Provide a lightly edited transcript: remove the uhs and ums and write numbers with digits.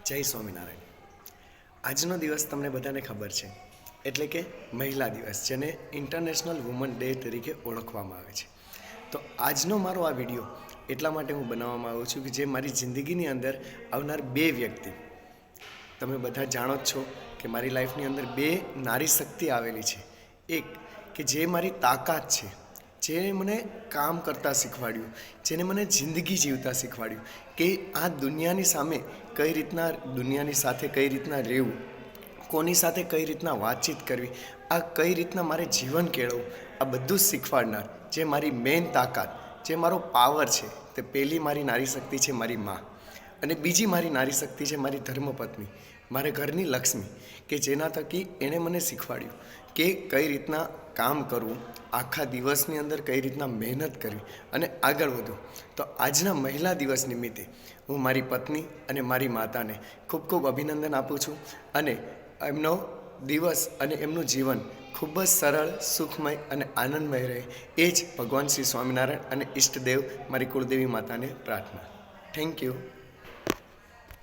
જય સ્વામિનારાયણ. આજનો દિવસ તમને બધાને ખબર છે, એટલે કે મહિલા દિવસ, જેને ઇન્ટરનેશનલ વુમન ડે તરીકે ઓળખવામાં આવે છે. તો આજનો મારો આ વિડીયો એટલા માટે હું બનાવવામાં આવું છું કે જે મારી જિંદગીની અંદર આવનાર બે વ્યક્તિ, તમે બધા જાણો જ છો કે મારી લાઈફની અંદર બે નારી શક્તિ આવેલી છે. એક કે જે મારી તાકાત છે, જે મને કામ કરતાં શીખવાડ્યું, જેને મને જિંદગી જીવતા શીખવાડ્યું કે આ દુનિયાની સામે કઈ રીતના, દુનિયાની સાથે કઈ રીતના રહેવું, કોની સાથે કઈ રીતના વાતચીત કરવી, આ કઈ રીતના મારે જીવન કેળવવું, આ બધું જ શીખવાડનાર જે મારી મેઇન તાકાત, જે મારો પાવર છે, તે પહેલી મારી નારી શક્તિ છે મારી મા. અને બીજી મારી નારી શક્તિ છે મારી ધર્મપત્ની, મારે ઘરની લક્ષ્મી, કે જેના થકી એણે મને શીખવાડ્યું કે કઈ રીતના કામ કરવું, આખા દિવસની અંદર કઈ રીતના મહેનત કરવી અને આગળ વધવું. તો આજના મહિલા દિવસ નિમિત્તે હું મારી પત્ની અને મારી માતાને ખૂબ ખૂબ અભિનંદન આપું છું અને એમનો દિવસ અને એમનું જીવન ખૂબ જ સરળ, સુખમય અને આનંદમય રહે, એ જ ભગવાન શ્રી સ્વામિનારાયણ અને ઈષ્ટદેવ મારી કુળદેવી માતાને પ્રાર્થના. Thank you.